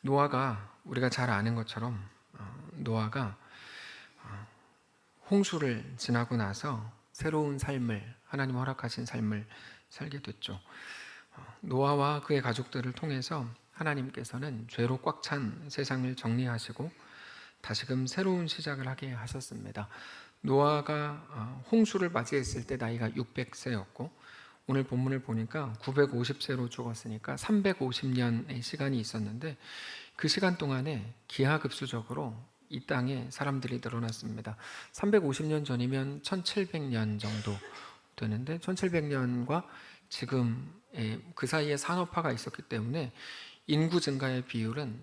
노아가 우리가 잘 아는 것처럼 노아가 홍수를 지나고 나서 새로운 삶을, 하나님 허락하신 삶을 살게 됐죠. 노아와 그의 가족들을 통해서 하나님께서는 죄로 꽉 찬 세상을 정리하시고 다시금 새로운 시작을 하게 하셨습니다. 노아가 홍수를 맞이했을 때 나이가 600세였고 오늘 본문을 보니까 950세로 죽었으니까 350년의 시간이 있었는데 그 시간 동안에 기하급수적으로 이 땅에 사람들이 늘어났습니다. 350년 전이면 1700년 정도 되는데 1700년과 지금의 그 사이에 산업화가 있었기 때문에 인구 증가의 비율은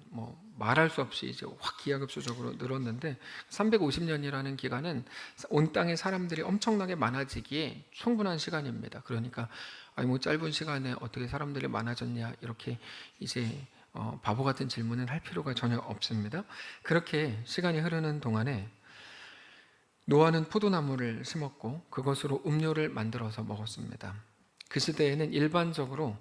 말할 수 없이 이제 확 기하급수적으로 늘었는데 350년이라는 기간은 온 땅의 사람들이 엄청나게 많아지기에 충분한 시간입니다. 그러니까 짧은 시간에 어떻게 사람들이 많아졌냐 이렇게 이제 바보 같은 질문은 할 필요가 전혀 없습니다. 그렇게 시간이 흐르는 동안에 노아는 포도나무를 심었고 그것으로 음료를 만들어서 먹었습니다. 그 시대에는 일반적으로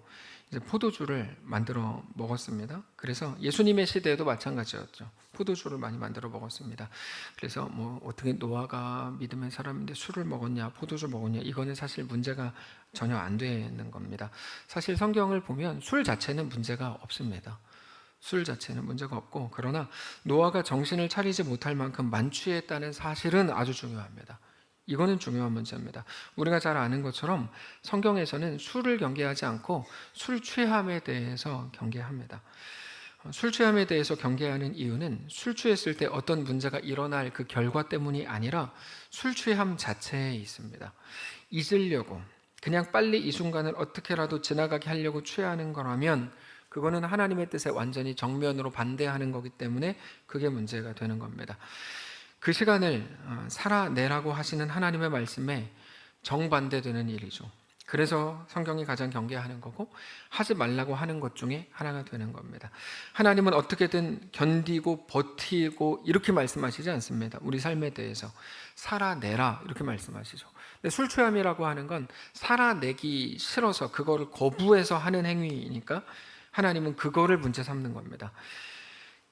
이제 포도주를 만들어 먹었습니다. 그래서 예수님의 시대에도 마찬가지였죠. 포도주를 많이 만들어 먹었습니다. 그래서 어떻게 노아가 믿음의 사람인데 술을 먹었냐, 포도주 먹었냐, 이거는 사실 문제가 전혀 안 되는 겁니다. 사실 성경을 보면 술 자체는 문제가 없습니다. 술 자체는 문제가 없고, 그러나 노아가 정신을 차리지 못할 만큼 만취했다는 사실은 아주 중요합니다. 이거는 중요한 문제입니다. 우리가 잘 아는 것처럼 성경에서는 술을 경계하지 않고 술 취함에 대해서 경계합니다. 술 취함에 대해서 경계하는 이유는 술 취했을 때 어떤 문제가 일어날 그 결과 때문이 아니라 술 취함 자체에 있습니다. 잊으려고, 그냥 빨리 이 순간을 어떻게라도 지나가게 하려고 취하는 거라면 그거는 하나님의 뜻에 완전히 정면으로 반대하는 거기 때문에 그게 문제가 되는 겁니다. 그 시간을 살아내라고 하시는 하나님의 말씀에 정반대되는 일이죠. 그래서 성경이 가장 경계하는 거고 하지 말라고 하는 것 중에 하나가 되는 겁니다. 하나님은 어떻게든 견디고 버티고 이렇게 말씀하시지 않습니다. 우리 삶에 대해서 살아내라 이렇게 말씀하시죠. 근데 술 취함이라고 하는 건 살아내기 싫어서 그거를 거부해서 하는 행위이니까 하나님은 그거를 문제 삼는 겁니다.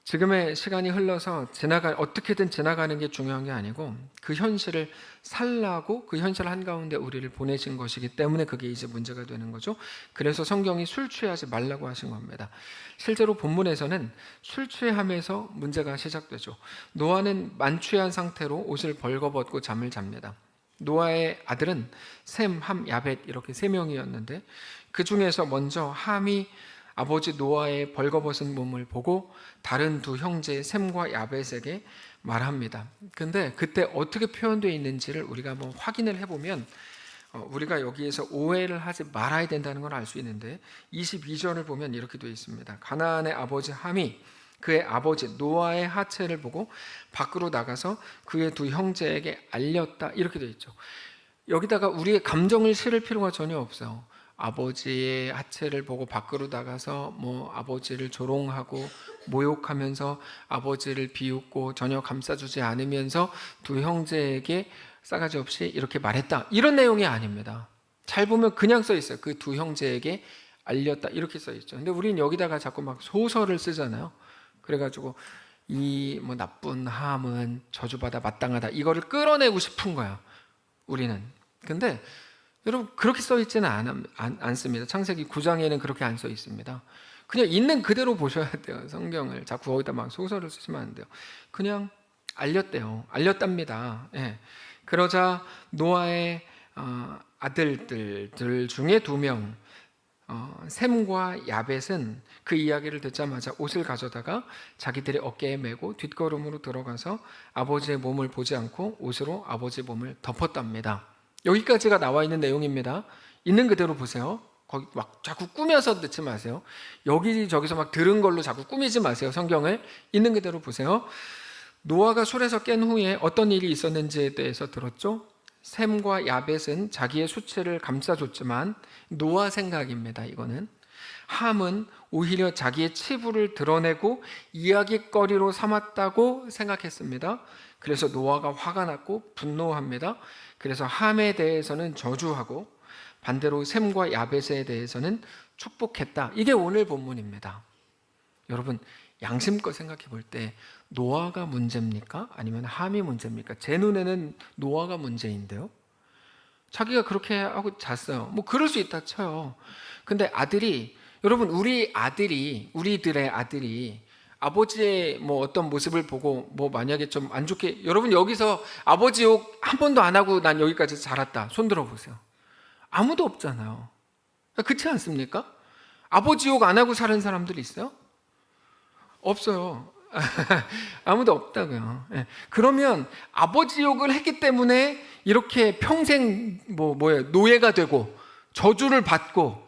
지금의 시간이 흘러서 어떻게든 지나가는 게 중요한 게 아니고 그 현실을 살라고 그 현실 한가운데 우리를 보내신 것이기 때문에 그게 이제 문제가 되는 거죠. 그래서 성경이 술 취하지 말라고 하신 겁니다. 실제로 본문에서는 술 취함에서 문제가 시작되죠. 노아는 만취한 상태로 옷을 벌거벗고 잠을 잡니다. 노아의 아들은 셈, 함, 야벳 이렇게 3명이었는데 그 중에서 먼저 함이 아버지 노아의 벌거벗은 몸을 보고 다른 두 형제 셈과 야벳에게 말합니다. 근데 그때 어떻게 표현되어 있는지를 우리가 한번 확인을 해보면 우리가 여기에서 오해를 하지 말아야 된다는 걸 알 수 있는데 22절을 보면 이렇게 되어 있습니다. 가나안의 아버지 함이 그의 아버지 노아의 하체를 보고 밖으로 나가서 그의 두 형제에게 알렸다 이렇게 되어 있죠. 여기다가 우리의 감정을 실을 필요가 전혀 없어요. 아버지의 하체를 보고 밖으로 나가서 아버지를 조롱하고 모욕하면서 아버지를 비웃고 전혀 감싸주지 않으면서 두 형제에게 싸가지 없이 이렇게 말했다 이런 내용이 아닙니다. 잘 보면 그냥 써 있어요. 그 두 형제에게 알렸다 이렇게 써 있죠. 근데 우리는 여기다가 자꾸 막 소설을 쓰잖아요. 그래가지고 이 나쁜 함은 저주받아 마땅하다 이거를 끌어내고 싶은 거야 우리는. 근데 여러분 그렇게 써 있지는 않습니다. 창세기 9장에는 그렇게 안 써 있습니다. 그냥 있는 그대로 보셔야 돼요. 성경을 자꾸 거기다 막 소설을 쓰시면 안 돼요. 그냥 알렸답니다. 예. 그러자 노아의 아들들 중에 2명 셈과 야벳은 그 이야기를 듣자마자 옷을 가져다가 자기들의 어깨에 메고 뒷걸음으로 들어가서 아버지의 몸을 보지 않고 옷으로 아버지 몸을 덮었답니다. 여기까지가 나와 있는 내용입니다. 있는 그대로 보세요. 거기 막 자꾸 꾸며서 듣지 마세요. 여기저기서 막 들은 걸로 자꾸 꾸미지 마세요. 성경을 있는 그대로 보세요. 노아가 술에서 깬 후에 어떤 일이 있었는지에 대해서 들었죠? 셈과 야벳은 자기의 수치를 감싸줬지만 노아 생각입니다. 이거는 함은 오히려 자기의 치부를 드러내고 이야기거리로 삼았다고 생각했습니다. 그래서 노아가 화가 났고 분노합니다. 그래서 함에 대해서는 저주하고 반대로 셈과 야벳에 대해서는 축복했다. 이게 오늘 본문입니다. 여러분, 양심껏 생각해 볼 때 노아가 문제입니까? 아니면 함이 문제입니까? 제 눈에는 노아가 문제인데요. 자기가 그렇게 하고 잤어요. 뭐 그럴 수 있다 쳐요. 근데 아들이, 여러분, 우리들의 아들이 아버지의 뭐 어떤 모습을 보고 뭐 만약에 좀 안 좋게, 여러분 여기서 아버지 욕 한 번도 안 하고 난 여기까지 자랐다, 손 들어 보세요. 아무도 없잖아요. 그렇지 않습니까? 아버지 욕 안 하고 사는 사람들이 있어요? 없어요. 아무도 없다고요. 예. 그러면 아버지 욕을 했기 때문에 이렇게 평생 노예가 되고 저주를 받고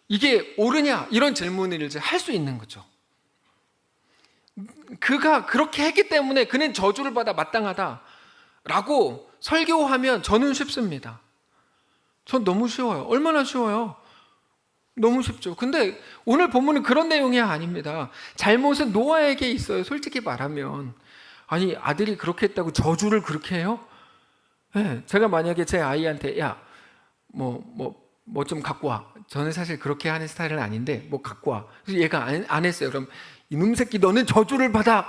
이게 옳으냐, 이런 질문을 이제 할 수 있는 거죠. 그가 그렇게 했기 때문에 그는 저주를 받아 마땅하다라고 설교하면 저는 쉽습니다. 전 너무 쉬워요. 얼마나 쉬워요? 너무 쉽죠. 근데 오늘 본문은 그런 내용이 아닙니다. 잘못은 노아에게 있어요. 솔직히 말하면. 아니, 아들이 그렇게 했다고 저주를 그렇게 해요? 네, 제가 만약에 제 아이한테 야, 뭐 좀 갖고 와. 저는 사실 그렇게 하는 스타일은 아닌데 뭐 갖고 와. 그래서 얘가 안 했어요. 그럼 이놈 새끼 너는 저주를 받아.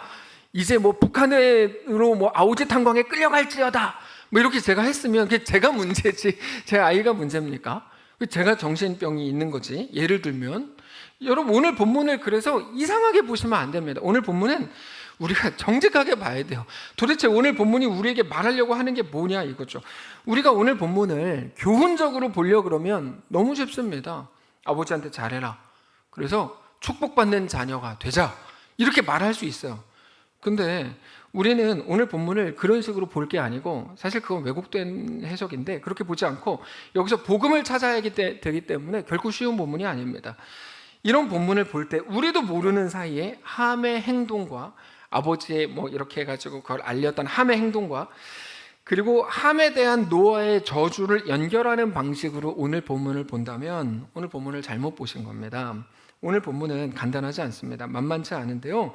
이제 뭐 북한으로 뭐 아우지 탄광에 끌려갈지어다. 뭐 이렇게 제가 했으면 그게 제가 문제지 제 아이가 문제입니까? 제가 정신병이 있는 거지. 예를 들면 여러분, 오늘 본문을 그래서 이상하게 보시면 안 됩니다. 오늘 본문은 우리가 정직하게 봐야 돼요. 도대체 오늘 본문이 우리에게 말하려고 하는 게 뭐냐, 이거죠. 우리가 오늘 본문을 교훈적으로 보려고 그러면 너무 쉽습니다. 아버지한테 잘해라, 그래서 축복받는 자녀가 되자, 이렇게 말할 수 있어요. 근데 우리는 오늘 본문을 그런 식으로 볼 게 아니고, 사실 그건 왜곡된 해석인데 그렇게 보지 않고 여기서 복음을 찾아야 되기 때문에 결코 쉬운 본문이 아닙니다. 이런 본문을 볼 때 우리도 모르는 사이에 함의 행동과 아버지의 뭐 이렇게 해가지고 그걸 알렸던 함의 행동과 그리고 함에 대한 노아의 저주를 연결하는 방식으로 오늘 본문을 본다면 오늘 본문을 잘못 보신 겁니다. 오늘 본문은 간단하지 않습니다. 만만치 않은데요,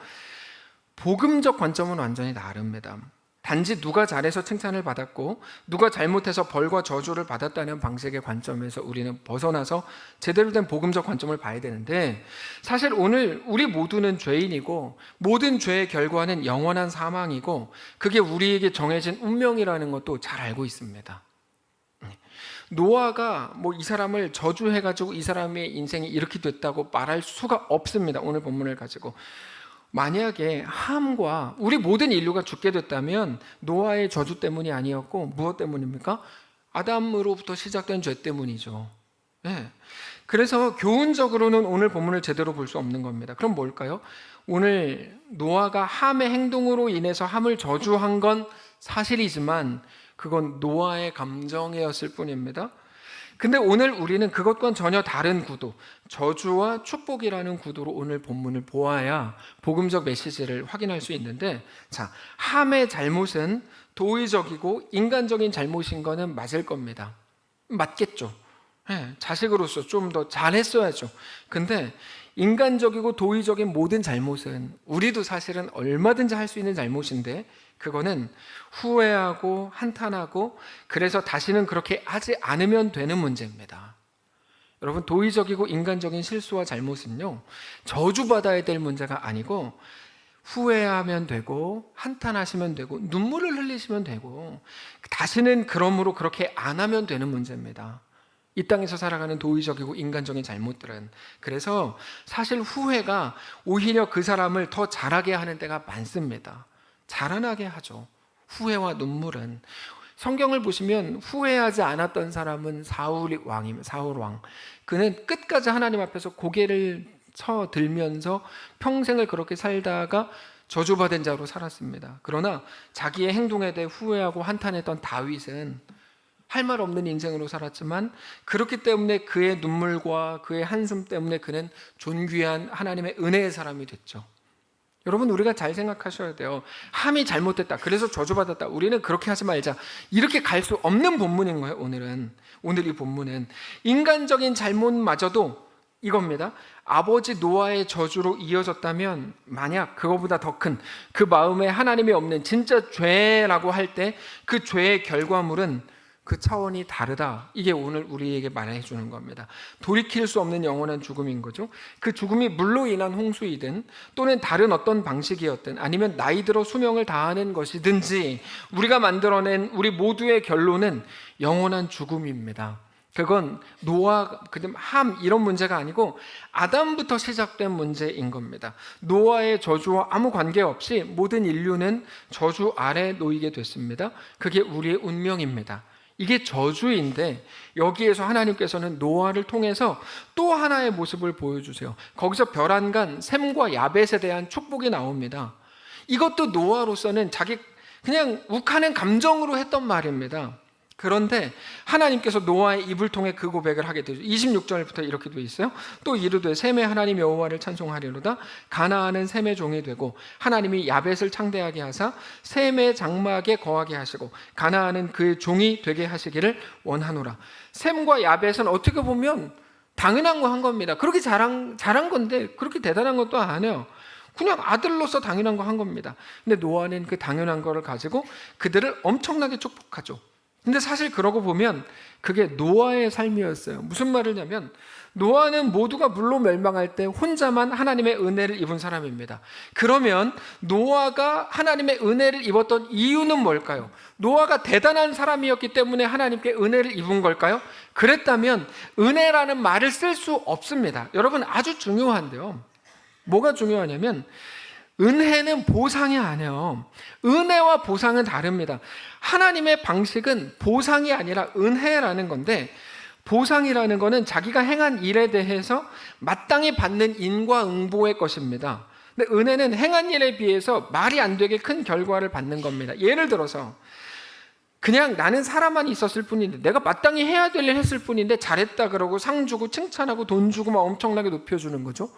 복음적 관점은 완전히 다릅니다. 단지 누가 잘해서 칭찬을 받았고 누가 잘못해서 벌과 저주를 받았다는 방식의 관점에서 우리는 벗어나서 제대로 된 복음적 관점을 봐야 되는데, 사실 오늘 우리 모두는 죄인이고 모든 죄의 결과는 영원한 사망이고 그게 우리에게 정해진 운명이라는 것도 잘 알고 있습니다. 노아가 뭐 이 사람을 저주해가지고 이 사람의 인생이 이렇게 됐다고 말할 수가 없습니다. 오늘 본문을 가지고. 만약에 함과 우리 모든 인류가 죽게 됐다면 노아의 저주 때문이 아니었고 무엇 때문입니까? 아담으로부터 시작된 죄 때문이죠. 네. 그래서 교훈적으로는 오늘 본문을 제대로 볼 수 없는 겁니다. 그럼 뭘까요? 오늘 노아가 함의 행동으로 인해서 함을 저주한 건 사실이지만 그건 노아의 감정이었을 뿐입니다. 근데 오늘 우리는 그것과는 전혀 다른 구도, 저주와 축복이라는 구도로 오늘 본문을 보아야 복음적 메시지를 확인할 수 있는데, 자, 함의 잘못은 도의적이고 인간적인 잘못인 거는 맞을 겁니다. 맞겠죠. 네, 자식으로서 좀 더 잘했어야죠. 근데 인간적이고 도의적인 모든 잘못은 우리도 사실은 얼마든지 할 수 있는 잘못인데 그거는 후회하고 한탄하고 그래서 다시는 그렇게 하지 않으면 되는 문제입니다. 여러분, 도의적이고 인간적인 실수와 잘못은요, 저주받아야 될 문제가 아니고 후회하면 되고 한탄하시면 되고 눈물을 흘리시면 되고 다시는 그러므로 그렇게 안 하면 되는 문제입니다. 이 땅에서 살아가는 도의적이고 인간적인 잘못들은. 그래서 사실 후회가 오히려 그 사람을 더 잘하게 하는 때가 많습니다. 자라나게 하죠. 후회와 눈물은. 성경을 보시면 후회하지 않았던 사람은 사울 왕. 그는 끝까지 하나님 앞에서 고개를 쳐들면서 평생을 그렇게 살다가 저주받은 자로 살았습니다. 그러나 자기의 행동에 대해 후회하고 한탄했던 다윗은 할 말 없는 인생으로 살았지만 그렇기 때문에 그의 눈물과 그의 한숨 때문에 그는 존귀한 하나님의 은혜의 사람이 됐죠. 여러분, 우리가 잘 생각하셔야 돼요. 함이 잘못됐다, 그래서 저주받았다, 우리는 그렇게 하지 말자, 이렇게 갈 수 없는 본문인 거예요. 오늘 이 본문은 인간적인 잘못마저도 이겁니다. 아버지 노아의 저주로 이어졌다면 만약 그거보다 더 큰 그 마음에 하나님이 없는 진짜 죄라고 할 때 그 죄의 결과물은 그 차원이 다르다. 이게 오늘 우리에게 말해 주는 겁니다. 돌이킬 수 없는 영원한 죽음인 거죠. 그 죽음이 물로 인한 홍수이든 또는 다른 어떤 방식이었든 아니면 나이 들어 수명을 다하는 것이든지 우리가 만들어낸 우리 모두의 결론은 영원한 죽음입니다. 그건 노아, 함 이런 문제가 아니고 아담부터 시작된 문제인 겁니다. 노아의 저주와 아무 관계없이 모든 인류는 저주 아래 놓이게 됐습니다. 그게 우리의 운명입니다. 이게 저주인데 여기에서 하나님께서는 노아를 통해서 또 하나의 모습을 보여주세요. 거기서 벼랑간 셈과 야벳에 대한 축복이 나옵니다. 이것도 노아로서는 자기 그냥 욱하는 감정으로 했던 말입니다. 그런데 하나님께서 노아의 입을 통해 그 고백을 하게 되죠. 26절부터 이렇게 되어 있어요. 또 이르되 셈의 하나님 여호와를 찬송하리로다. 가나안은 셈의 종이 되고 하나님이 야벳을 창대하게 하사 셈의 장막에 거하게 하시고 가나안은 그의 종이 되게 하시기를 원하노라. 셈과 야벳은 어떻게 보면 당연한 거 한 겁니다. 그렇게 잘한 건데 그렇게 대단한 것도 아니에요. 그냥 아들로서 당연한 거 한 겁니다. 근데 노아는 그 당연한 거를 가지고 그들을 엄청나게 축복하죠. 근데 사실 그러고 보면 그게 노아의 삶이었어요. 무슨 말이냐면 노아는 모두가 물로 멸망할 때 혼자만 하나님의 은혜를 입은 사람입니다. 그러면 노아가 하나님의 은혜를 입었던 이유는 뭘까요? 노아가 대단한 사람이었기 때문에 하나님께 은혜를 입은 걸까요? 그랬다면 은혜라는 말을 쓸 수 없습니다. 여러분 아주 중요한데요. 뭐가 중요하냐면 은혜는 보상이 아니에요. 은혜와 보상은 다릅니다. 하나님의 방식은 보상이 아니라 은혜라는 건데 보상이라는 거는 자기가 행한 일에 대해서 마땅히 받는 인과응보의 것입니다. 근데 은혜는 행한 일에 비해서 말이 안 되게 큰 결과를 받는 겁니다. 예를 들어서 그냥 나는 사람만 있었을 뿐인데 내가 마땅히 해야 될 일 했을 뿐인데 잘했다 그러고 상 주고 칭찬하고 돈 주고 막 엄청나게 높여주는 거죠.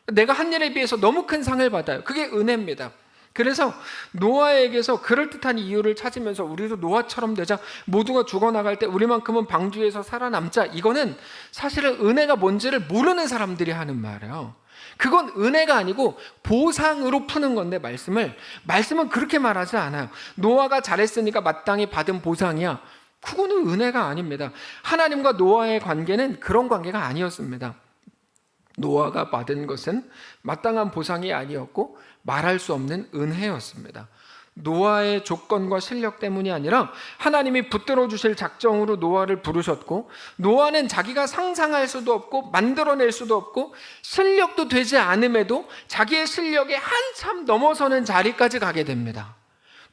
내가 한 일에 비해서 너무 큰 상을 받아요. 그게 은혜입니다. 그래서 노아에게서 그럴듯한 이유를 찾으면서 우리도 노아처럼 되자, 모두가 죽어나갈 때 우리만큼은 방주에서 살아남자, 이거는 사실은 은혜가 뭔지를 모르는 사람들이 하는 말이에요. 그건 은혜가 아니고 보상으로 푸는 건데 말씀은 그렇게 말하지 않아요. 노아가 잘했으니까 마땅히 받은 보상이야. 그거는 은혜가 아닙니다. 하나님과 노아의 관계는 그런 관계가 아니었습니다. 노아가 받은 것은 마땅한 보상이 아니었고 말할 수 없는 은혜였습니다. 노아의 조건과 실력 때문이 아니라 하나님이 붙들어 주실 작정으로 노아를 부르셨고, 노아는 자기가 상상할 수도 없고 만들어낼 수도 없고 실력도 되지 않음에도 자기의 실력에 한참 넘어서는 자리까지 가게 됩니다.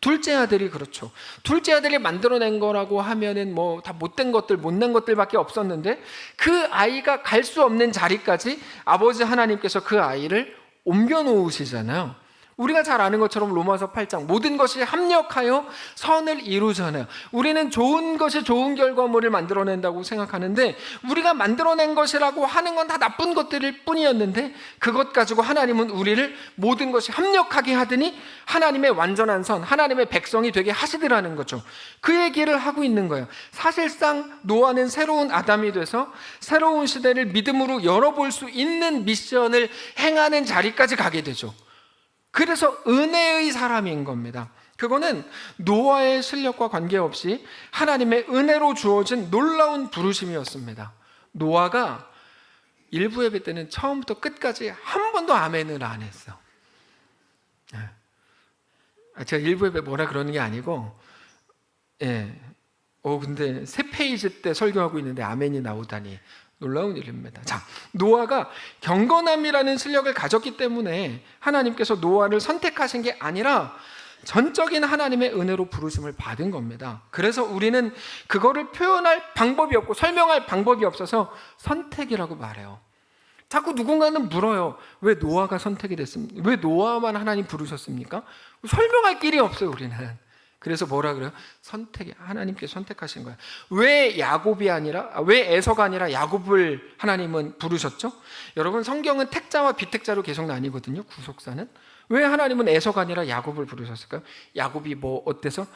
둘째 아들이 그렇죠. 둘째 아들이 만들어낸 거라고 하면은 뭐 다 못된 것들, 못난 것들밖에 없었는데 그 아이가 갈 수 없는 자리까지 아버지 하나님께서 그 아이를 옮겨 놓으시잖아요. 우리가 잘 아는 것처럼 로마서 8장 모든 것이 합력하여 선을 이루잖아요. 우리는 좋은 것이 좋은 결과물을 만들어낸다고 생각하는데 우리가 만들어낸 것이라고 하는 건 다 나쁜 것들일 뿐이었는데 그것 가지고 하나님은 우리를 모든 것이 합력하게 하더니 하나님의 완전한 선, 하나님의 백성이 되게 하시더라는 거죠. 그 얘기를 하고 있는 거예요. 사실상 노아는 새로운 아담이 돼서 새로운 시대를 믿음으로 열어볼 수 있는 미션을 행하는 자리까지 가게 되죠. 그래서 은혜의 사람인 겁니다. 그거는 노아의 실력과 관계없이 하나님의 은혜로 주어진 놀라운 부르심이었습니다. 노아가 일부 예배 때는 처음부터 끝까지 한 번도 아멘을 안 했어. 제가 일부 예배 뭐라 그러는 게 아니고, 근데 3페이지 때 설교하고 있는데 아멘이 나오다니 놀라운 일입니다. 자, 노아가 경건함이라는 실력을 가졌기 때문에 하나님께서 노아를 선택하신 게 아니라 전적인 하나님의 은혜로 부르심을 받은 겁니다. 그래서 우리는 그거를 표현할 방법이 없고 설명할 방법이 없어서 선택이라고 말해요. 자꾸 누군가는 물어요. 왜 노아가 선택이 됐습니까? 왜 노아만 하나님 부르셨습니까? 설명할 길이 없어요, 우리는. 그래서 뭐라 그래요? 선택이, 하나님께 선택하신 거예요. 왜 에서가 아니라 야곱을 하나님은 부르셨죠? 여러분, 성경은 택자와 비택자로 계속 나뉘거든요, 구속사는. 왜 하나님은 에서가 아니라 야곱을 부르셨을까요? 야곱이 뭐 어때서?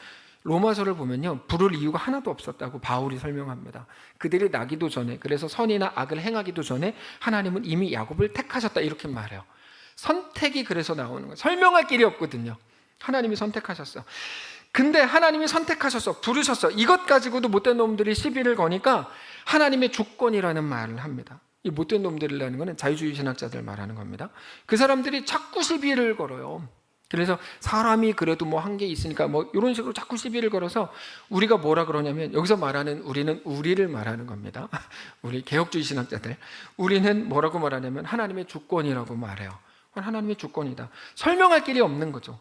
로마서를 보면요, 부를 이유가 하나도 없었다고 바울이 설명합니다. 그들이 나기도 전에, 그래서 선이나 악을 행하기도 전에 하나님은 이미 야곱을 택하셨다, 이렇게 말해요. 선택이 그래서 나오는 거예요. 설명할 길이 없거든요. 하나님이 선택하셨어. 근데 하나님이 선택하셔서 부르셔서 이것 가지고도 못된 놈들이 시비를 거니까 하나님의 주권이라는 말을 합니다. 이 못된 놈들이라는 것은 자유주의 신학자들 말하는 겁니다. 그 사람들이 자꾸 시비를 걸어요. 그래서 사람이 그래도 뭐 한 게 있으니까 뭐 이런 식으로 자꾸 시비를 걸어서 우리가 뭐라 그러냐면, 여기서 말하는 우리는 우리를 말하는 겁니다. 우리 개혁주의 신학자들, 우리는 뭐라고 말하냐면 하나님의 주권이라고 말해요. 하나님의 주권이다. 설명할 길이 없는 거죠.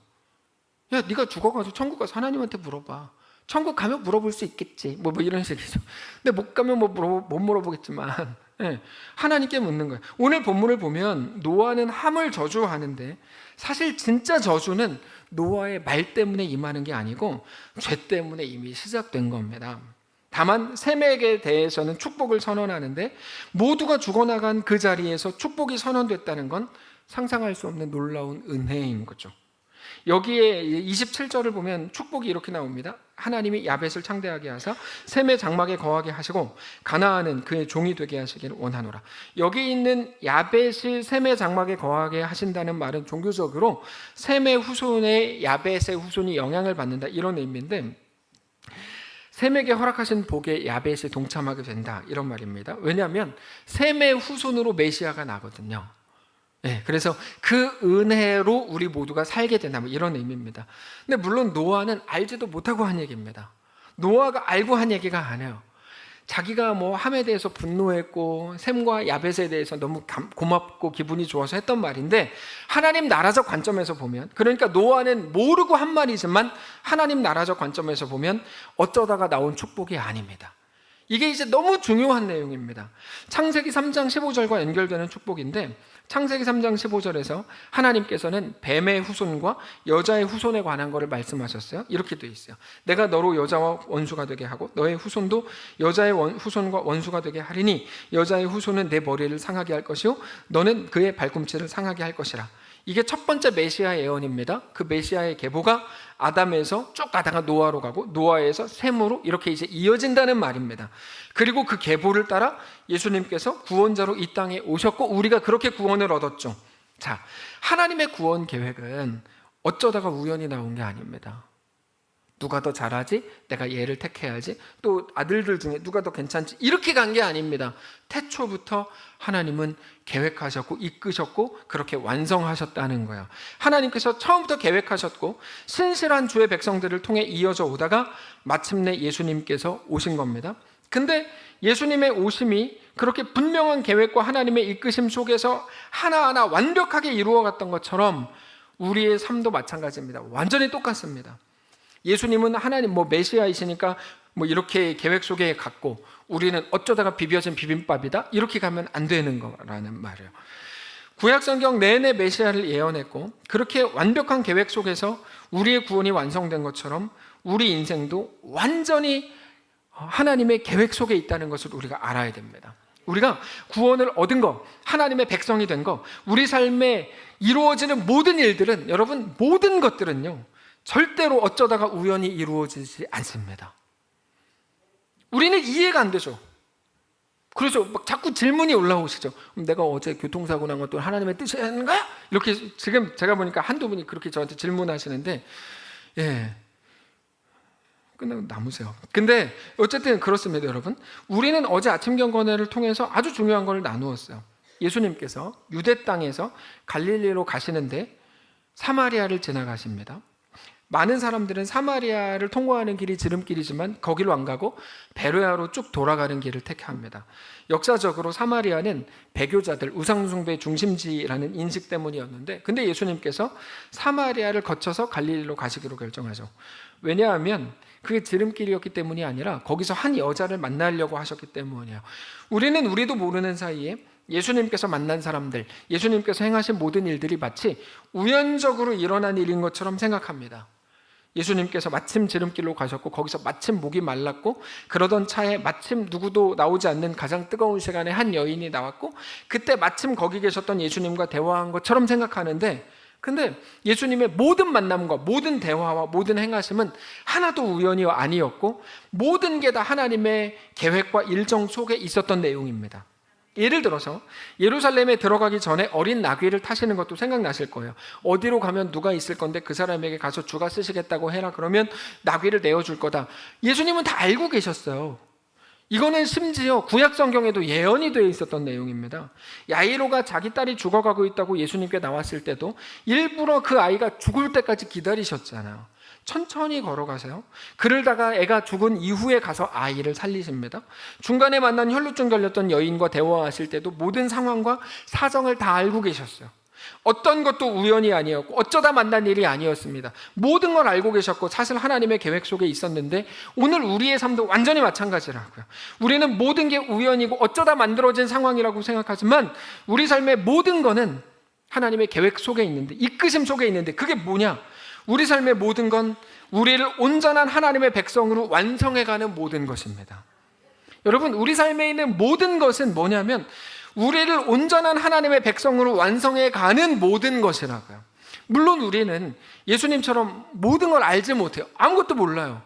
야, 네가 죽어가지고 천국 가서 하나님한테 물어봐. 천국 가면 물어볼 수 있겠지. 뭐 이런 식이죠. 근데 못 가면 못 물어보겠지만, 네, 하나님께 묻는 거예요. 오늘 본문을 보면 노아는 함을 저주하는데 사실 진짜 저주는 노아의 말 때문에 임하는 게 아니고 죄 때문에 이미 시작된 겁니다. 다만 셈에게 대해서는 축복을 선언하는데 모두가 죽어나간 그 자리에서 축복이 선언됐다는 건 상상할 수 없는 놀라운 은혜인 거죠. 여기에 27절을 보면 축복이 이렇게 나옵니다. 하나님이 야벳을 창대하게 하사 셈의 장막에 거하게 하시고 가나안은 그의 종이 되게 하시기를 원하노라. 여기 있는 야벳이 셈의 장막에 거하게 하신다는 말은 종교적으로 셈의 후손에 야벳의 후손이 영향을 받는다, 이런 의미인데, 셈에게 허락하신 복에 야벳이 동참하게 된다, 이런 말입니다. 왜냐하면 셈의 후손으로 메시아가 나거든요. 네, 그래서 그 은혜로 우리 모두가 살게 된다, 뭐 이런 의미입니다. 근데 물론 노아는 알지도 못하고 한 얘기입니다. 노아가 알고 한 얘기가 아니에요. 자기가 뭐 함에 대해서 분노했고 셈과 야벳에 대해서 너무 고맙고 기분이 좋아서 했던 말인데, 하나님 나라적 관점에서 보면, 그러니까 노아는 모르고 한 말이지만 하나님 나라적 관점에서 보면 어쩌다가 나온 축복이 아닙니다. 이게 이제 너무 중요한 내용입니다. 창세기 3장 15절과 연결되는 축복인데, 창세기 3장 15절에서 하나님께서는 뱀의 후손과 여자의 후손에 관한 것을 말씀하셨어요. 이렇게 되어 있어요. 내가 너로 여자와 원수가 되게 하고 너의 후손도 여자의 후손과 원수가 되게 하리니 여자의 후손은 내 머리를 상하게 할 것이요 너는 그의 발꿈치를 상하게 할 것이라. 이게 첫 번째 메시아 예언입니다. 그 메시아의 계보가 아담에서 쭉 가다가 노아로 가고 노아에서 셈으로 이렇게 이제 이어진다는 말입니다. 그리고 그 계보를 따라 예수님께서 구원자로 이 땅에 오셨고 우리가 그렇게 구원을 얻었죠. 자, 하나님의 구원 계획은 어쩌다가 우연히 나온 게 아닙니다. 누가 더 잘하지? 내가 얘를 택해야지. 또 아들들 중에 누가 더 괜찮지? 이렇게 간 게 아닙니다. 태초부터 하나님은 계획하셨고 이끄셨고 그렇게 완성하셨다는 거예요. 하나님께서 처음부터 계획하셨고 신실한 주의 백성들을 통해 이어져 오다가 마침내 예수님께서 오신 겁니다. 근데 예수님의 오심이 그렇게 분명한 계획과 하나님의 이끄심 속에서 하나하나 완벽하게 이루어갔던 것처럼 우리의 삶도 마찬가지입니다. 완전히 똑같습니다. 예수님은 하나님 메시아이시니까 이렇게 계획 속에 갔고 우리는 어쩌다가 비벼진 비빔밥이다 이렇게 가면 안 되는 거라는 말이에요. 구약 성경 내내 메시아를 예언했고 그렇게 완벽한 계획 속에서 우리의 구원이 완성된 것처럼 우리 인생도 완전히 하나님의 계획 속에 있다는 것을 우리가 알아야 됩니다. 우리가 구원을 얻은 것, 하나님의 백성이 된 것, 우리 삶에 이루어지는 모든 일들은, 여러분, 모든 것들은요 절대로 어쩌다가 우연히 이루어지지 않습니다. 우리는 이해가 안 되죠. 그래서 자꾸 질문이 올라오시죠. 내가 어제 교통사고 난 것도 하나님의 뜻이었는가? 이렇게 지금 제가 보니까 한두 분이 그렇게 저한테 질문하시는데, 끝나고 남으세요. 근데 어쨌든 그렇습니다, 여러분. 우리는 어제 아침 경건회를 통해서 아주 중요한 걸 나누었어요. 예수님께서 유대 땅에서 갈릴리로 가시는데 사마리아를 지나가십니다. 많은 사람들은 사마리아를 통과하는 길이 지름길이지만 거기로 안 가고 베레아로 쭉 돌아가는 길을 택합니다. 역사적으로 사마리아는 배교자들, 우상숭배 중심지라는 인식 때문이었는데, 근데 예수님께서 사마리아를 거쳐서 갈릴리로 가시기로 결정하죠. 왜냐하면 그게 지름길이었기 때문이 아니라 거기서 한 여자를 만나려고 하셨기 때문이에요. 우리도 모르는 사이에 예수님께서 만난 사람들, 예수님께서 행하신 모든 일들이 마치 우연적으로 일어난 일인 것처럼 생각합니다. 예수님께서 마침 지름길로 가셨고 거기서 마침 목이 말랐고 그러던 차에 마침 누구도 나오지 않는 가장 뜨거운 시간에 한 여인이 나왔고 그때 마침 거기 계셨던 예수님과 대화한 것처럼 생각하는데, 근데 예수님의 모든 만남과 모든 대화와 모든 행하심은 하나도 우연이 아니었고 모든 게 다 하나님의 계획과 일정 속에 있었던 내용입니다. 예를 들어서 예루살렘에 들어가기 전에 어린 나귀를 타시는 것도 생각나실 거예요. 어디로 가면 누가 있을 건데 그 사람에게 가서 주가 쓰시겠다고 해라. 그러면 나귀를 내어줄 거다. 예수님은 다 알고 계셨어요. 이거는 심지어 구약 성경에도 예언이 되어 있었던 내용입니다. 야이로가 자기 딸이 죽어가고 있다고 예수님께 나왔을 때도 일부러 그 아이가 죽을 때까지 기다리셨잖아요. 천천히 걸어가세요. 그러다가 애가 죽은 이후에 가서 아이를 살리십니다. 중간에 만난 혈루증 걸렸던 여인과 대화하실 때도 모든 상황과 사정을 다 알고 계셨어요. 어떤 것도 우연이 아니었고 어쩌다 만난 일이 아니었습니다. 모든 걸 알고 계셨고 사실 하나님의 계획 속에 있었는데 오늘 우리의 삶도 완전히 마찬가지라고요. 우리는 모든 게 우연이고 어쩌다 만들어진 상황이라고 생각하지만 우리 삶의 모든 거는 하나님의 계획 속에 있는데, 이끄심 속에 있는데, 그게 뭐냐? 우리 삶의 모든 건 우리를 온전한 하나님의 백성으로 완성해가는 모든 것입니다. 여러분, 우리 삶에 있는 모든 것은 뭐냐면 우리를 온전한 하나님의 백성으로 완성해가는 모든 것이라고요. 물론 우리는 예수님처럼 모든 걸 알지 못해요. 아무것도 몰라요.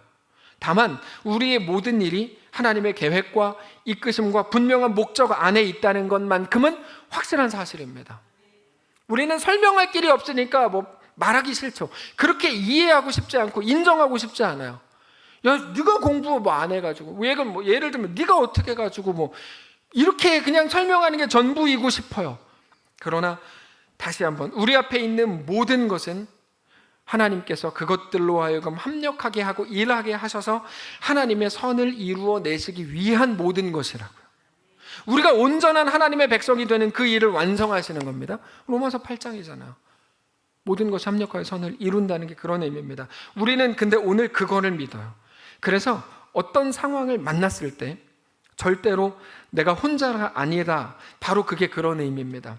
다만 우리의 모든 일이 하나님의 계획과 이끄심과 분명한 목적 안에 있다는 것만큼은 확실한 사실입니다. 우리는 설명할 길이 없으니까 말하기 싫죠. 그렇게 이해하고 싶지 않고 인정하고 싶지 않아요. 야, 네가 공부 안 해가지고, 예를 들면 네가 어떻게 해가지고 이렇게 그냥 설명하는 게 전부이고 싶어요. 그러나 다시 한번 우리 앞에 있는 모든 것은 하나님께서 그것들로 하여금 합력하게 하고 일하게 하셔서 하나님의 선을 이루어 내시기 위한 모든 것이라고요. 우리가 온전한 하나님의 백성이 되는 그 일을 완성하시는 겁니다. 로마서 8장이잖아요. 모든 것이 합력하여 선을 이룬다는 게 그런 의미입니다. 우리는 근데 오늘 그거를 믿어요. 그래서 어떤 상황을 만났을 때 절대로 내가 혼자가 아니다. 바로 그게 그런 의미입니다.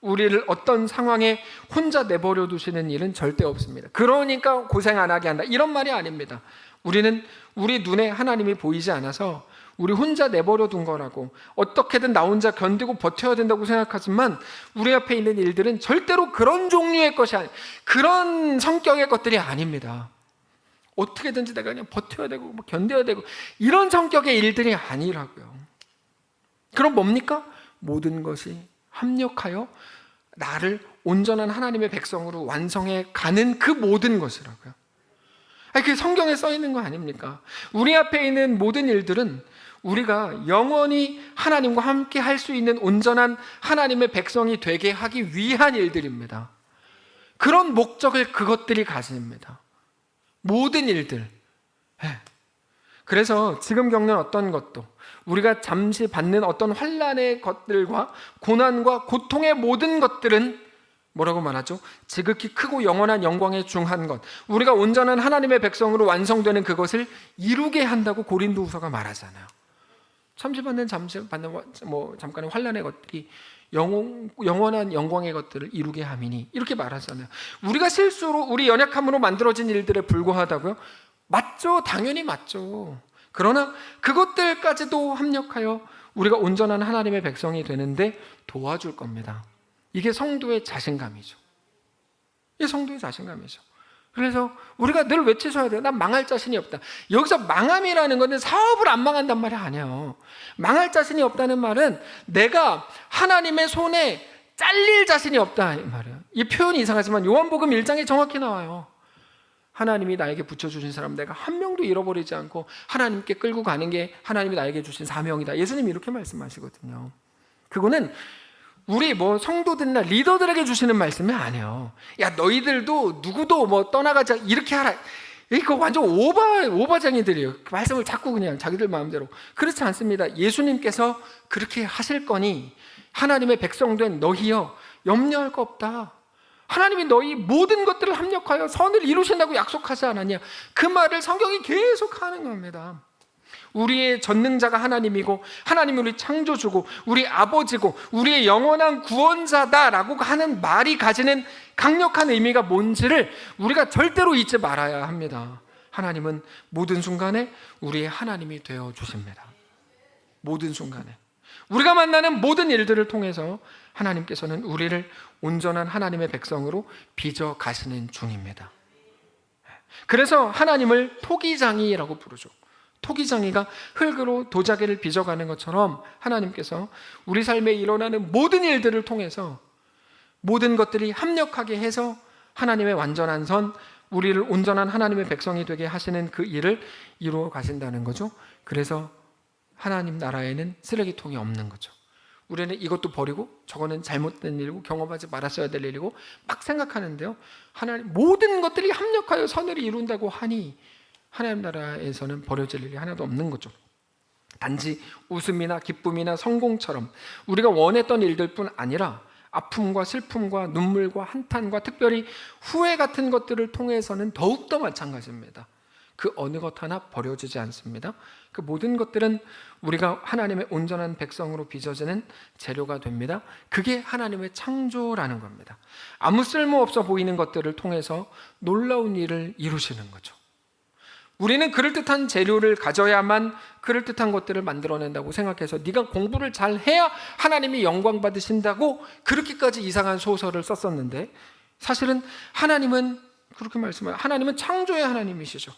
우리를 어떤 상황에 혼자 내버려 두시는 일은 절대 없습니다. 그러니까 고생 안 하게 한다, 이런 말이 아닙니다. 우리는 우리 눈에 하나님이 보이지 않아서 우리 혼자 내버려 둔 거라고, 어떻게든 나 혼자 견디고 버텨야 된다고 생각하지만 우리 앞에 있는 일들은 절대로 그런 종류의 것이 아니, 그런 성격의 것들이 아닙니다. 어떻게든지 내가 그냥 버텨야 되고 견뎌야 되고 이런 성격의 일들이 아니라고요. 그럼 뭡니까? 모든 것이 합력하여 나를 온전한 하나님의 백성으로 완성해 가는 그 모든 것이라고요. 그게 성경에 써 있는 거 아닙니까? 우리 앞에 있는 모든 일들은 우리가 영원히 하나님과 함께 할 수 있는 온전한 하나님의 백성이 되게 하기 위한 일들입니다. 그런 목적을 그것들이 가집니다. 모든 일들. 그래서 지금 겪는 어떤 것도, 우리가 잠시 받는 어떤 환난의 것들과 고난과 고통의 모든 것들은 뭐라고 말하죠? 지극히 크고 영원한 영광에 중한 것, 우리가 온전한 하나님의 백성으로 완성되는 그것을 이루게 한다고 고린도후서가 말하잖아요. 잠시 받는 잠깐의 환난의 것들이 영원한 영광의 것들을 이루게 함이니, 이렇게 말하잖아요. 우리가 실수로 우리 연약함으로 만들어진 일들에 불과하다고요? 맞죠. 당연히 맞죠. 그러나 그것들까지도 합력하여 우리가 온전한 하나님의 백성이 되는데 도와줄 겁니다. 이게 성도의 자신감이죠. 이게 성도의 자신감이죠. 그래서 우리가 늘 외치셔야 돼요. 난 망할 자신이 없다. 여기서 망함이라는 것은 사업을 안 망한단 말이 아니에요. 망할 자신이 없다는 말은 내가 하나님의 손에 잘릴 자신이 없다 이 말이에요. 이 표현이 이상하지만 요한복음 1장에 정확히 나와요. 하나님이 나에게 붙여주신 사람 내가 한 명도 잃어버리지 않고 하나님께 끌고 가는 게 하나님이 나에게 주신 사명이다. 예수님이 이렇게 말씀하시거든요. 그거는 우리 성도들이나 리더들에게 주시는 말씀이 아니에요. 야, 너희들도 누구도 떠나가자 이렇게 하라. 이거 완전 오바쟁이들이에요. 말씀을 자꾸 그냥 자기들 마음대로. 그렇지 않습니다. 예수님께서 그렇게 하실 거니 하나님의 백성된 너희여 염려할 거 없다. 하나님이 너희 모든 것들을 합력하여 선을 이루신다고 약속하지 않았냐. 그 말을 성경이 계속 하는 겁니다. 우리의 전능자가 하나님이고 하나님이 우리 창조주고 우리 아버지고 우리의 영원한 구원자다라고 하는 말이 가지는 강력한 의미가 뭔지를 우리가 절대로 잊지 말아야 합니다. 하나님은 모든 순간에 우리의 하나님이 되어 주십니다. 모든 순간에 우리가 만나는 모든 일들을 통해서 하나님께서는 우리를 온전한 하나님의 백성으로 빚어 가시는 중입니다. 그래서 하나님을 토기장이라고 부르죠. 토기장이가 흙으로 도자기를 빚어가는 것처럼 하나님께서 우리 삶에 일어나는 모든 일들을 통해서 모든 것들이 합력하게 해서 하나님의 완전한 선, 우리를 온전한 하나님의 백성이 되게 하시는 그 일을 이루어 가신다는 거죠. 그래서 하나님 나라에는 쓰레기통이 없는 거죠. 우리는 이것도 버리고 저거는 잘못된 일이고 경험하지 말았어야 될 일이고 막 생각하는데요, 하나님 모든 것들이 합력하여 선을 이룬다고 하니 하나님 나라에서는 버려질 일이 하나도 없는 거죠. 단지 웃음이나 기쁨이나 성공처럼 우리가 원했던 일들뿐 아니라 아픔과 슬픔과 눈물과 한탄과 특별히 후회 같은 것들을 통해서는 더욱더 마찬가지입니다. 그 어느 것 하나 버려지지 않습니다. 그 모든 것들은 우리가 하나님의 온전한 백성으로 빚어지는 재료가 됩니다. 그게 하나님의 창조라는 겁니다. 아무 쓸모없어 보이는 것들을 통해서 놀라운 일을 이루시는 거죠. 우리는 그럴듯한 재료를 가져야만 그럴듯한 것들을 만들어낸다고 생각해서 네가 공부를 잘 해야 하나님이 영광 받으신다고 그렇게까지 이상한 소설을 썼었는데, 사실은 하나님은 그렇게 말씀해요. 하나님은 창조의 하나님이시죠.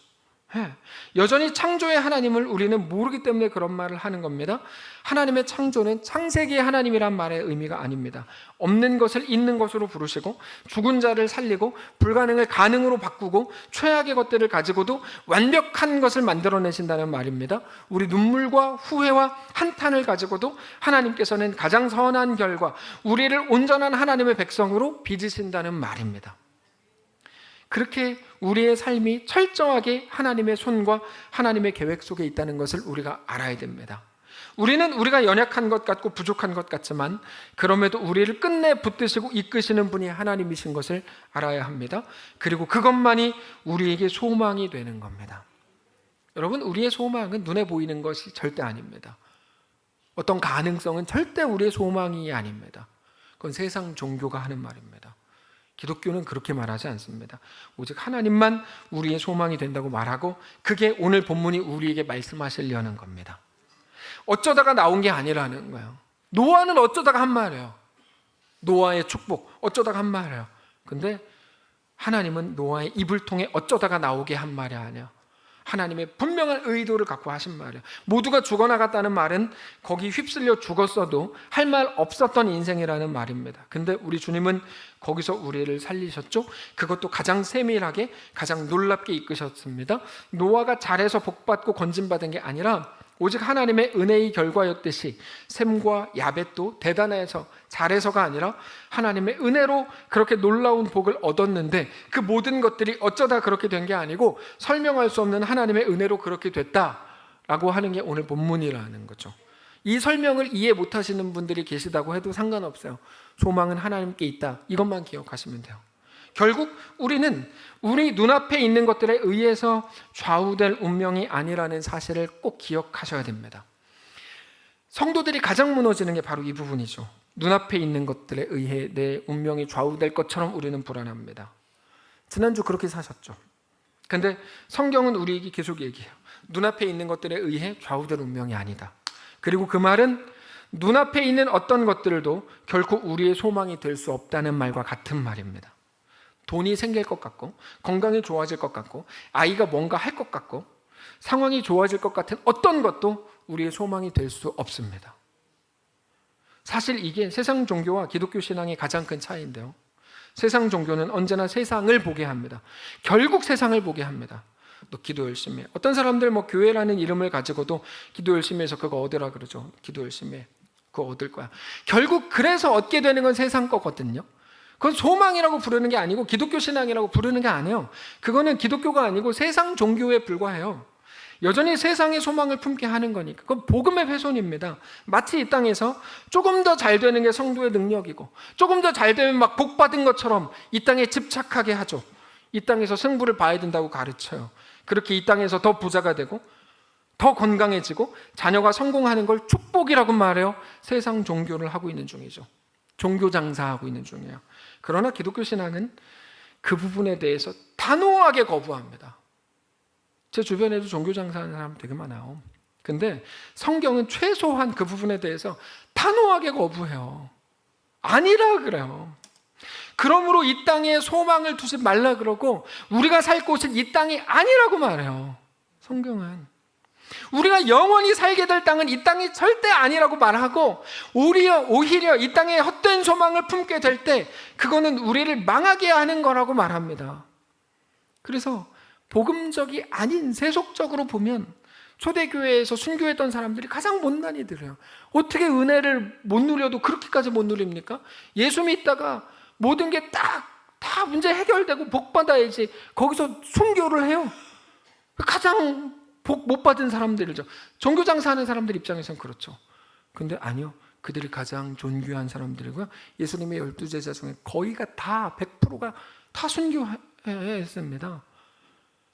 여전히 창조의 하나님을 우리는 모르기 때문에 그런 말을 하는 겁니다. 하나님의 창조는 창세기의 하나님이란 말의 의미가 아닙니다. 없는 것을 있는 것으로 부르시고 죽은 자를 살리고 불가능을 가능으로 바꾸고 최악의 것들을 가지고도 완벽한 것을 만들어내신다는 말입니다. 우리 눈물과 후회와 한탄을 가지고도 하나님께서는 가장 선한 결과, 우리를 온전한 하나님의 백성으로 빚으신다는 말입니다. 그렇게 우리의 삶이 철저하게 하나님의 손과 하나님의 계획 속에 있다는 것을 우리가 알아야 됩니다. 우리는 우리가 연약한 것 같고 부족한 것 같지만 그럼에도 우리를 끝내 붙드시고 이끄시는 분이 하나님이신 것을 알아야 합니다. 그리고 그것만이 우리에게 소망이 되는 겁니다. 여러분, 우리의 소망은 눈에 보이는 것이 절대 아닙니다. 어떤 가능성은 절대 우리의 소망이 아닙니다. 그건 세상 종교가 하는 말입니다. 기독교는 그렇게 말하지 않습니다. 오직 하나님만 우리의 소망이 된다고 말하고, 그게 오늘 본문이 우리에게 말씀하시려는 겁니다. 어쩌다가 나온 게 아니라는 거예요. 노아는 어쩌다가 한 말이에요. 노아의 축복, 어쩌다가 한 말이에요. 근데 하나님은 노아의 입을 통해 어쩌다가 나오게 한 말이 아니에요. 하나님의 분명한 의도를 갖고 하신 말이에요. 모두가 죽어나갔다는 말은 거기 휩쓸려 죽었어도 할 말 없었던 인생이라는 말입니다. 근데 우리 주님은 거기서 우리를 살리셨죠. 그것도 가장 세밀하게, 가장 놀랍게 이끄셨습니다. 노아가 잘해서 복받고 건진받은 게 아니라 오직 하나님의 은혜의 결과였듯이 셈과 야벳도 대단해서 잘해서가 아니라 하나님의 은혜로 그렇게 놀라운 복을 얻었는데, 그 모든 것들이 어쩌다 그렇게 된 게 아니고 설명할 수 없는 하나님의 은혜로 그렇게 됐다라고 하는 게 오늘 본문이라는 거죠. 이 설명을 이해 못하시는 분들이 계시다고 해도 상관없어요. 소망은 하나님께 있다, 이것만 기억하시면 돼요. 결국 우리는 우리 눈앞에 있는 것들에 의해서 좌우될 운명이 아니라는 사실을 꼭 기억하셔야 됩니다. 성도들이 가장 무너지는 게 바로 이 부분이죠. 눈앞에 있는 것들에 의해 내 운명이 좌우될 것처럼 우리는 불안합니다. 지난주 그렇게 사셨죠. 근데 성경은 우리에게 계속 얘기해요. 눈앞에 있는 것들에 의해 좌우될 운명이 아니다. 그리고 그 말은 눈앞에 있는 어떤 것들도 결코 우리의 소망이 될 수 없다는 말과 같은 말입니다. 돈이 생길 것 같고, 건강이 좋아질 것 같고, 아이가 뭔가 할 것 같고, 상황이 좋아질 것 같은 어떤 것도 우리의 소망이 될 수 없습니다. 사실 이게 세상 종교와 기독교 신앙의 가장 큰 차이인데요, 세상 종교는 언제나 세상을 보게 합니다. 결국 세상을 보게 합니다. 너 기도 열심히 해. 어떤 사람들 교회라는 이름을 가지고도 기도 열심히 해서 그거 얻으라 그러죠. 기도 열심히 해. 그거 얻을 거야. 결국 그래서 얻게 되는 건 세상 거거든요. 그건 소망이라고 부르는 게 아니고 기독교 신앙이라고 부르는 게 아니에요. 그거는 기독교가 아니고 세상 종교에 불과해요. 여전히 세상의 소망을 품게 하는 거니까 그건 복음의 훼손입니다. 마치 이 땅에서 조금 더 잘 되는 게 성도의 능력이고, 조금 더 잘 되면 막 복 받은 것처럼 이 땅에 집착하게 하죠. 이 땅에서 승부를 봐야 된다고 가르쳐요. 그렇게 이 땅에서 더 부자가 되고 더 건강해지고 자녀가 성공하는 걸 축복이라고 말해요. 세상 종교를 하고 있는 중이죠. 종교 장사하고 있는 중이에요. 그러나 기독교 신앙은 그 부분에 대해서 단호하게 거부합니다. 제 주변에도 종교 장사하는 사람 되게 많아요. 근데 성경은 최소한 그 부분에 대해서 단호하게 거부해요. 아니라 그래요. 그러므로 이 땅에 소망을 두지 말라 그러고 우리가 살 곳은 이 땅이 아니라고 말해요. 성경은. 우리가 영원히 살게 될 땅은 이 땅이 절대 아니라고 말하고 오히려 이 땅에 헛된 소망을 품게 될 때 그거는 우리를 망하게 하는 거라고 말합니다. 그래서 복음적이 아닌 세속적으로 보면 초대교회에서 순교했던 사람들이 가장 못난 이들이에요. 어떻게 은혜를 못 누려도 그렇게까지 못 누립니까? 예수 믿다가 모든 게 다 문제 해결되고 복 받아야지 거기서 순교를 해요. 가장 복 못 받은 사람들이죠. 종교 장사하는 사람들 입장에서는 그렇죠. 근데 아니요, 그들이 가장 존귀한 사람들이고요, 예수님의 12제자 중에 거의가 다 100%가 다 순교했습니다.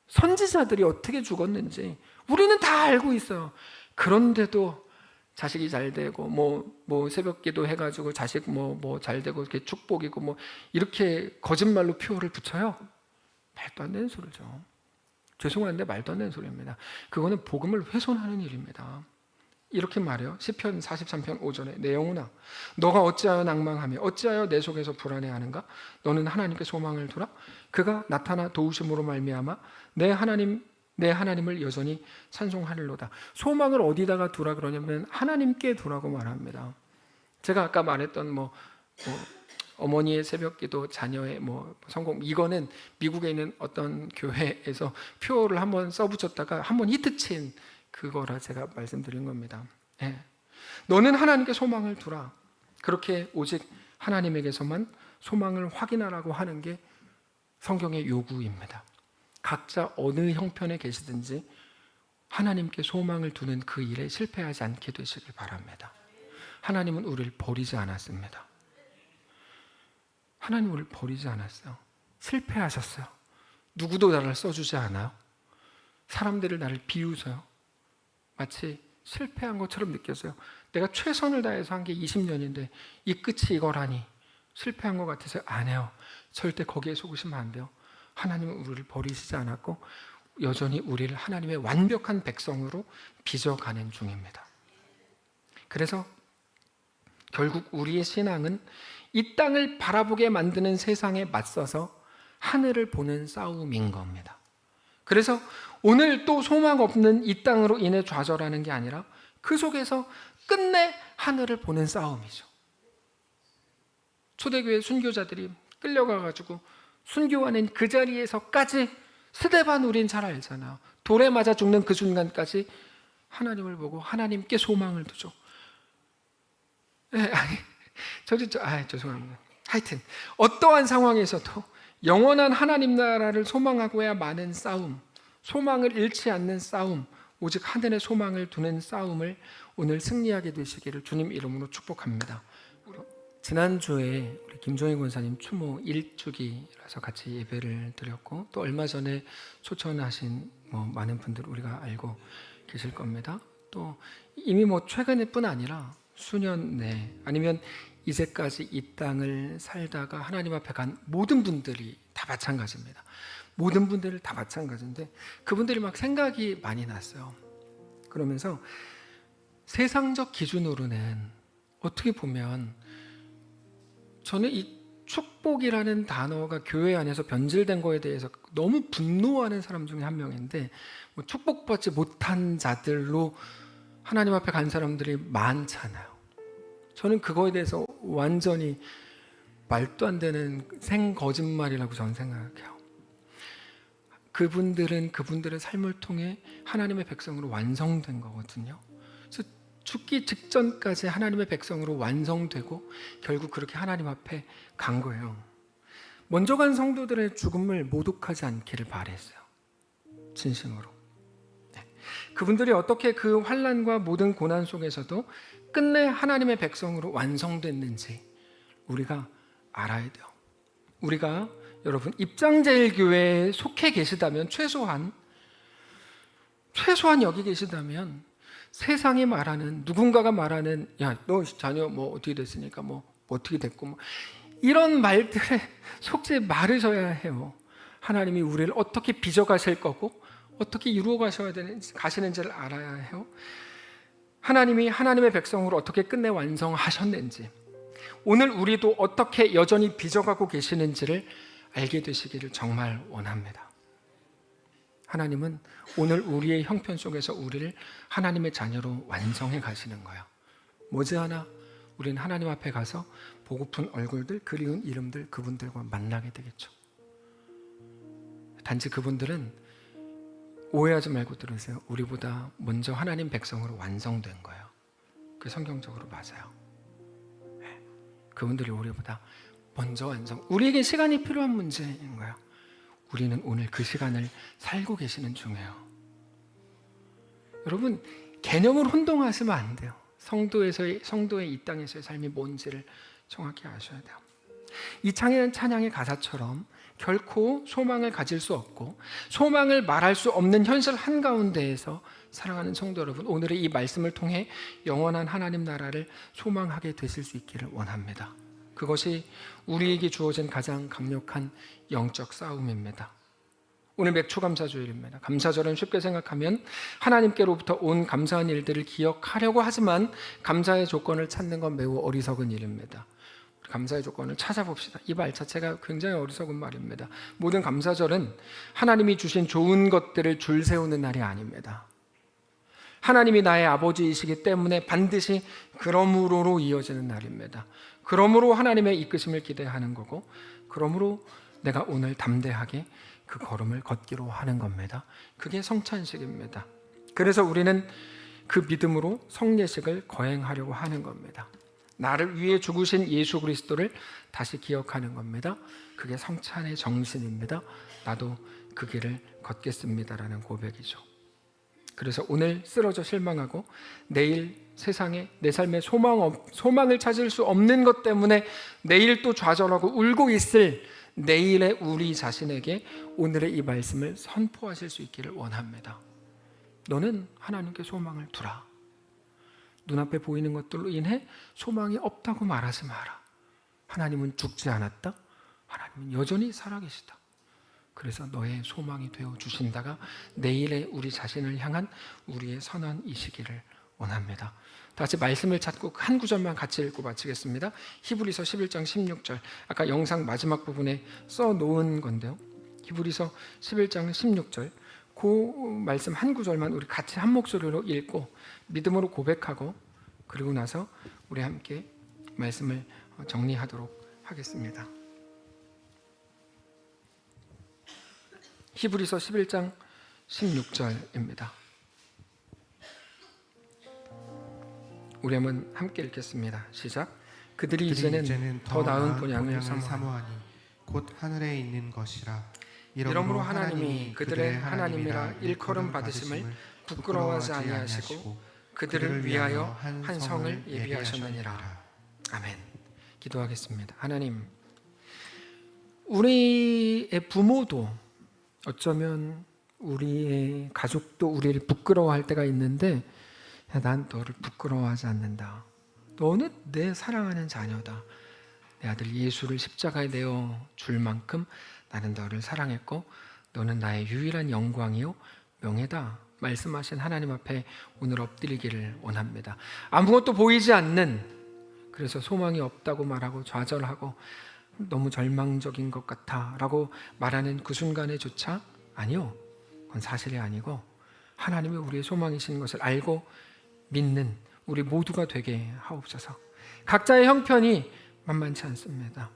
선지자들이 어떻게 죽었는지 우리는 다 알고 있어요. 그런데도 자식이 잘 되고 뭐 새벽기도 해가지고 자식 뭐 잘 되고 이렇게 축복이고 뭐 이렇게 거짓말로 표를 붙여요. 말도 안 되는 소리죠. 죄송한데 말도 안 되는 소리입니다. 그거는 복음을 훼손하는 일입니다. 이렇게 말해요. 시편 43편 5절에 내 영혼아 너가 어찌하여 낭망하며 어찌하여 내 속에서 불안해하는가? 너는 하나님께 소망을 두라. 그가 나타나 도우심으로 말미암아 내 하나님을 여전히 찬송하리로다. 소망을 어디다가 두라 그러냐면 하나님께 두라고 말합니다. 제가 아까 말했던 어머니의 새벽기도, 자녀의 성공, 이거는 미국에 있는 어떤 교회에서 표를 한번 써붙였다가 한번 히트친 그거라 제가 말씀드린 겁니다. 네. 너는 하나님께 소망을 두라. 그렇게 오직 하나님에게서만 소망을 확인하라고 하는 게 성경의 요구입니다. 각자 어느 형편에 계시든지 하나님께 소망을 두는 그 일에 실패하지 않게 되시길 바랍니다. 하나님은 우리를 버리지 않았습니다. 하나님 우리를 버리지 않았어요. 실패하셨어요. 누구도 나를 써주지 않아요. 사람들을 나를 비웃어요. 마치 실패한 것처럼 느꼈어요. 내가 최선을 다해서 한 게 20년인데 이 끝이 이거라니 실패한 것 같아서 안 해요. 절대 거기에 속으시면 안 돼요. 하나님은 우리를 버리시지 않았고 여전히 우리를 하나님의 완벽한 백성으로 빚어가는 중입니다. 그래서 결국 우리의 신앙은 이 땅을 바라보게 만드는 세상에 맞서서 하늘을 보는 싸움인 겁니다. 그래서 오늘 또 소망 없는 이 땅으로 인해 좌절하는 게 아니라 그 속에서 끝내 하늘을 보는 싸움이죠. 초대교회 순교자들이 끌려가가지고 순교하는 그 자리에서까지 스데반 우린 잘 알잖아요. 돌에 맞아 죽는 그 순간까지 하나님을 보고 하나님께 소망을 두죠. 죄송합니다. 하여튼 어떠한 상황에서도 영원한 하나님 나라를 소망하고야 마는 싸움, 소망을 잃지 않는 싸움, 오직 하늘의 소망을 두는 싸움을 오늘 승리하게 되시기를 주님 이름으로 축복합니다. 지난주에 우리 김종희 권사님 추모 1주기라서 같이 예배를 드렸고 또 얼마 전에 초청하신 많은 분들 우리가 알고 계실 겁니다. 또 이미 최근에 뿐 아니라 수년 내 아니면 이제까지 이 땅을 살다가 하나님 앞에 간 모든 분들이 다 마찬가지입니다. 모든 분들 다 마찬가지인데 그분들이 막 생각이 많이 났어요. 그러면서 세상적 기준으로는 어떻게 보면 저는 이 축복이라는 단어가 교회 안에서 변질된 거에 대해서 너무 분노하는 사람 중에 한 명인데 축복받지 못한 자들로 하나님 앞에 간 사람들이 많잖아요. 저는 그거에 대해서 완전히 말도 안 되는 생거짓말이라고 저는 생각해요. 그분들은 그분들의 삶을 통해 하나님의 백성으로 완성된 거거든요. 그래서 죽기 직전까지 하나님의 백성으로 완성되고 결국 그렇게 하나님 앞에 간 거예요. 먼저 간 성도들의 죽음을 모독하지 않기를 바랬어요. 진심으로. 네. 그분들이 어떻게 그 환난과 모든 고난 속에서도 끝내 하나님의 백성으로 완성됐는지 우리가 알아야 돼요. 우리가 여러분 입장제일교회에 속해 계시다면 최소한 여기 계시다면 세상이 말하는 누군가가 말하는 야 너 자녀 어떻게 됐으니까 어떻게 됐고 이런 말들에 속지 말으셔야 해요. 하나님이 우리를 어떻게 빚어가실 거고 어떻게 이루어 가시는지를 알아야 해요. 하나님이 하나님의 백성으로 어떻게 끝내 완성하셨는지 오늘 우리도 어떻게 여전히 빚어가고 계시는지를 알게 되시기를 정말 원합니다. 하나님은 오늘 우리의 형편 속에서 우리를 하나님의 자녀로 완성해 가시는 거예요. 머지않아 우리는 하나님 앞에 가서 보고픈 얼굴들, 그리운 이름들, 그분들과 만나게 되겠죠. 단지 그분들은 오해하지 말고 들으세요. 우리보다 먼저 하나님 백성으로 완성된 거예요. 그 성경적으로 맞아요. 그분들이 우리보다 먼저 완성. 우리에게 시간이 필요한 문제인 거예요. 우리는 오늘 그 시간을 살고 계시는 중이에요. 여러분, 개념을 혼동하시면 안 돼요. 성도의 이 땅에서의 삶이 뭔지를 정확히 아셔야 돼요. 이 찬양의 가사처럼 결코 소망을 가질 수 없고 소망을 말할 수 없는 현실 한가운데에서 사랑하는 성도 여러분, 오늘의 이 말씀을 통해 영원한 하나님 나라를 소망하게 되실 수 있기를 원합니다. 그것이 우리에게 주어진 가장 강력한 영적 싸움입니다. 오늘 맥초감사주일입니다. 감사절은 쉽게 생각하면 하나님께로부터 온 감사한 일들을 기억하려고 하지만 감사의 조건을 찾는 건 매우 어리석은 일입니다. 감사의 조건을 찾아봅시다. 이 말 자체가 굉장히 어리석은 말입니다. 모든 감사절은 하나님이 주신 좋은 것들을 줄 세우는 날이 아닙니다. 하나님이 나의 아버지이시기 때문에 반드시 그러므로로 이어지는 날입니다. 그러므로 하나님의 이끄심을 기대하는 거고, 그러므로 내가 오늘 담대하게 그 걸음을 걷기로 하는 겁니다. 그게 성찬식입니다. 그래서 우리는 그 믿음으로 성례식을 거행하려고 하는 겁니다. 나를 위해 죽으신 예수 그리스도를 다시 기억하는 겁니다. 그게 성찬의 정신입니다. 나도 그 길을 걷겠습니다라는 고백이죠. 그래서 오늘 쓰러져 실망하고 내일 세상에 내 삶에 소망을 찾을 수 없는 것 때문에 내일 또 좌절하고 울고 있을 내일의 우리 자신에게 오늘의 이 말씀을 선포하실 수 있기를 원합니다. 너는 하나님께 소망을 두라. 눈앞에 보이는 것들로 인해 소망이 없다고 말하지 마라. 하나님은 죽지 않았다. 하나님은 여전히 살아계시다. 그래서 너의 소망이 되어 주신다가 내일의 우리 자신을 향한 우리의 선언이시기를 원합니다. 다시 말씀을 찾고 한 구절만 같이 읽고 마치겠습니다. 히브리서 11장 16절, 아까 영상 마지막 부분에 써놓은 건데요. 히브리서 11장 16절, 그 말씀 한 구절만 우리 같이 한 목소리로 읽고 믿음으로 고백하고 그리고 나서 우리 함께 말씀을 정리하도록 하겠습니다. 히브리서 11장 16절입니다. 우리 한번 함께 읽겠습니다. 시작. 그들이 이제는 더 나은 본향을 사모하니 곧 하늘에 있는 것이라. 이러므로 하나님이 그들의 하나님이라 일컬음 받으심을 부끄러워하지 아니하시고 그들을 위하여 한 성을 예비하셨느니라. 아멘. 기도하겠습니다. 하나님, 우리의 부모도 어쩌면 우리의 가족도 우리를 부끄러워할 때가 있는데, 난 너를 부끄러워하지 않는다. 너는 내 사랑하는 자녀다. 내 아들 예수를 십자가에 내어 줄 만큼 나는 너를 사랑했고 너는 나의 유일한 영광이요 명예다 말씀하신 하나님 앞에 오늘 엎드리기를 원합니다. 아무것도 보이지 않는, 그래서 소망이 없다고 말하고 좌절하고 너무 절망적인 것 같아 라고 말하는 그 순간에조차 아니요, 그건 사실이 아니고 하나님이 우리의 소망이신 것을 알고 믿는 우리 모두가 되게 하옵소서. 각자의 형편이 만만치 않습니다.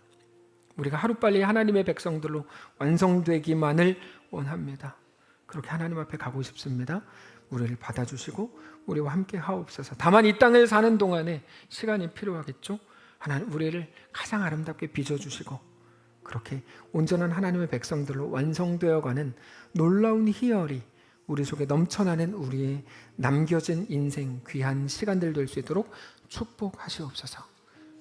우리가 하루빨리 하나님의 백성들로 완성되기만을 원합니다. 그렇게 하나님 앞에 가고 싶습니다. 우리를 받아주시고 우리와 함께 하옵소서. 다만 이 땅을 사는 동안에 시간이 필요하겠죠. 하나님 우리를 가장 아름답게 빚어주시고 그렇게 온전한 하나님의 백성들로 완성되어가는 놀라운 희열이 우리 속에 넘쳐나는 우리의 남겨진 인생 귀한 시간들 될 수 있도록 축복하시옵소서.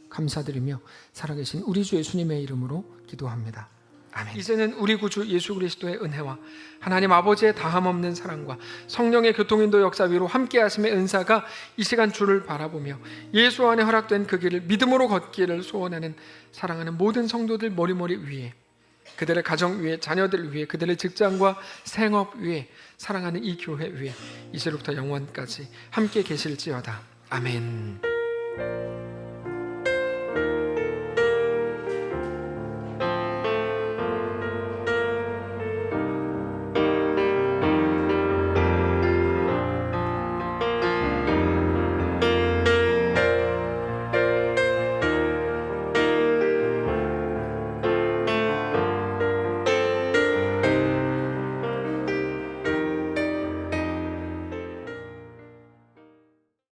감사드리며 살아계신 우리 주 예수님의 이름으로 기도합니다. 아멘. 이제는 우리 구주 예수 그리스도의 은혜와 하나님 아버지의 다함없는 사랑과 성령의 교통인도 역사 위로 함께 하심의 은사가 이 시간 주를 바라보며 예수 안에 허락된 그 길을 믿음으로 걷기를 소원하는 사랑하는 모든 성도들 머리머리 위에, 그들의 가정 위에, 자녀들 위에, 그들의 직장과 생업 위에, 사랑하는 이 교회 위에 이제로부터 영원까지 함께 계실지어다. 아멘.